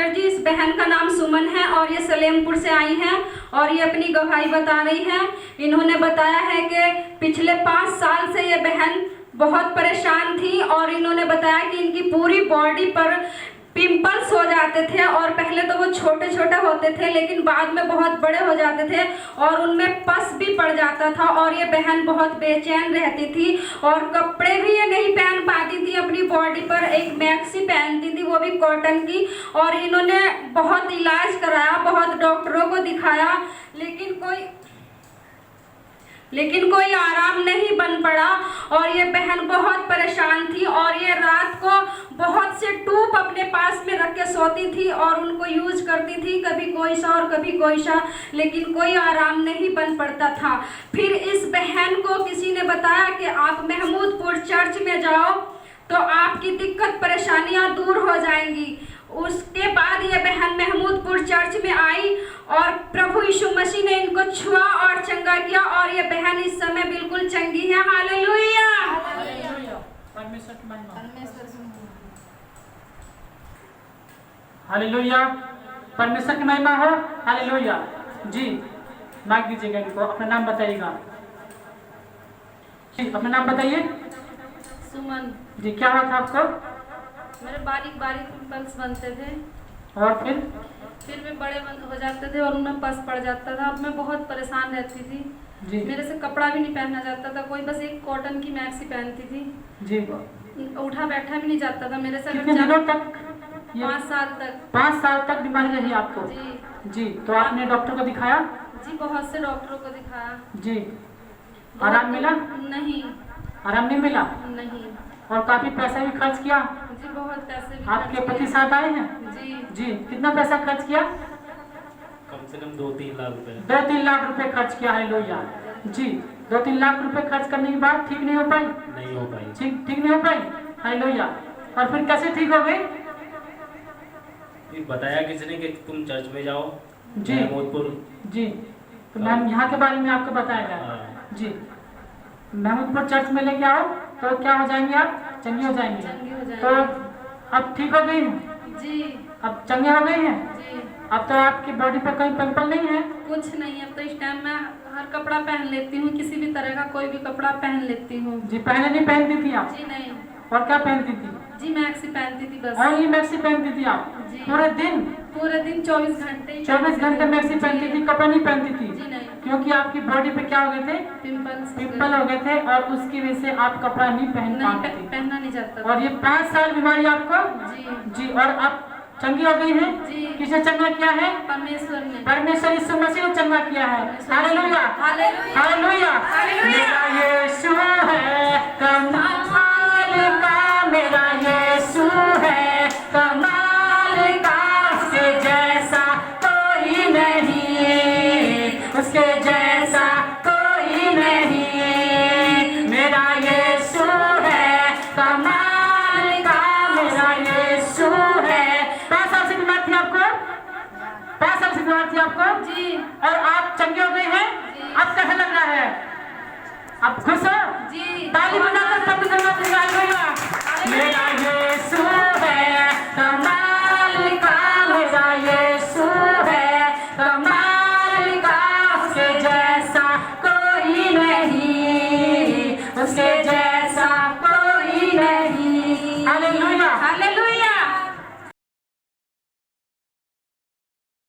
Pastor जी, इस बहन का नाम सुमन है और ये सलेमपुर से आई हैं और ये अपनी गवाही बता रही हैं। इन्होंने बताया है कि पिछले 5 साल से ये बहन बहुत परेशान थी और इन्होंने बताया कि इनकी पूरी बॉडी पर पिंपल्स हो जाते थे और पहले तो वो छोटे छोटे होते थे लेकिन बाद में बहुत बड़े हो जाते थे और उनमें पस भी पड़ जाता था और ये बहन बहुत बेचैन रहती थी और कपड़े भी ये नहीं पहन पाती थी अपनी बॉडी पर। एक मैक्सी पहनती थी, वो भी कॉटन की, और इन्होंने बहुत इलाज कराया, बहुत डॉक्टरों को दिखाया लेकिन कोई आराम नहीं बन पड़ा और ये बहन बहुत परेशान थी और ये रात को बहुत से टूब अपने पास में रख के सोती थी और उनको यूज करती थी, कभी कोई सा और कभी कोई सा, लेकिन कोई आराम नहीं बन पड़ता था। फिर इस बहन को किसी ने बताया कि आप महमूदपुर चर्च में जाओ तो आपकी दिक्कत परेशानियां दूर हो जाएंगी। उसके बाद ये बहन महमूदपुर चर्च में आई और प्रभु यीशु मसीह ने इनको छुआ और चंगा किया और ये बहन इस समय बिल्कुल चंगी है। हालेलुया, हालेलुया, परमेश्वर की महिमा हो। हालेलुया। जी, माइक दीजिएगा इनको, अपना नाम बताइएगा। जी, अपना नाम बताइए। सुमन। जी, क्या हुआ था आपको? मेरे बारीक बारीक पिंपल्स बनते थे और फिर भी बड़े हो जाते थे और उनमें पस पड़ जाता था। अब मैं बहुत परेशान रहती थी जी। मेरे से कपड़ा भी नहीं पहना जाता था, कोई बस एक कॉटन की मैक्सी पहनती थी जी। उठा बैठा भी नहीं जाता था मेरे से। कितने दिनों तक? 5 साल तक। 5 साल तक बीमारी रही आपको? जी। जी, तो आपने डॉक्टर को दिखाया? जी, बहुत से डॉक्टरों को दिखाया। जी, आराम मिला? नहीं। आराम नहीं मिला? नहीं। और काफी पैसा भी खर्च किया? जी, बहुत पैसे भी। आपके पति साथ आए हैं? जी। जी, कितना पैसा खर्च किया? कम से कम 2-3 लाख रुपए। 2-3 लाख रुपए खर्च किया है। लोहिया जी, 2-3 लाख रुपए खर्च करने के बाद ठीक नहीं हो पाई? नहीं हो पाई। ठीक नहीं हो पाई। हालेलुया। और फिर कैसे ठीक हो गई? बताया किसी ने कि तुम चर्च में जाओ जी। महमूदपुर। जी, तो मैम यहाँ के बारे में आपको बताया गया। जी, महमूदपुर चर्च में लेके आओ तो क्या हो जाएंगे आप? चंगी हो जाएंगे। तो अब ठीक हो गई हैं? जी। अब चंगे हो गई हैं? जी। अब तो आपकी बॉडी पर कोई पिंपल नहीं है? कुछ नहीं। अब तो इस टाइम मैं हर कपड़ा पहन लेती हूँ, किसी भी तरह का कोई भी कपड़ा पहन लेती हूँ। जी, पहले नहीं पहनती थी आप? जी नहीं। और क्या पहनती थी? जी, मैक्सी पहनती थी बस। और ये मैक्सी पहनती थी आप? जी। पूरे दिन 24 घंटे। 24 घंटे मैक्सी पहनती थी, कपड़ा नहीं पहनती थी? जी नहीं। क्योंकि आपकी बॉडी पे क्या हो गए थे? पिंपल हो गए थे और उसकी वजह से आप कपड़ा नहीं पाती थी। पहनना नहीं चाहता। और ये 5 साल बीमारी आपको? जी। जी, और अब चंगी हो गई है? जी। किसने चंगा किया है? परमेश्वर ने। परमेश्वर यीशु मसीह ने चंगा किया है। Hallelujah, hallelujah, hallelujah. मेरा यीशु है कमाल का, मेरा यीशु है कमाल का, उसके जैसा कोई नहीं, उसके जैसा कोई नहीं। मेरा यीशु है कमाल का, मेरा यीशु है। 5 साल से बीमार थी आपको? 5 साल से बीमार थी आपको? जी। और आप चंगे हो गए हैं? अब कैसा लग रहा है? आप खुश हो? जी। ताली बजाकर सब हालेलुया। मेरा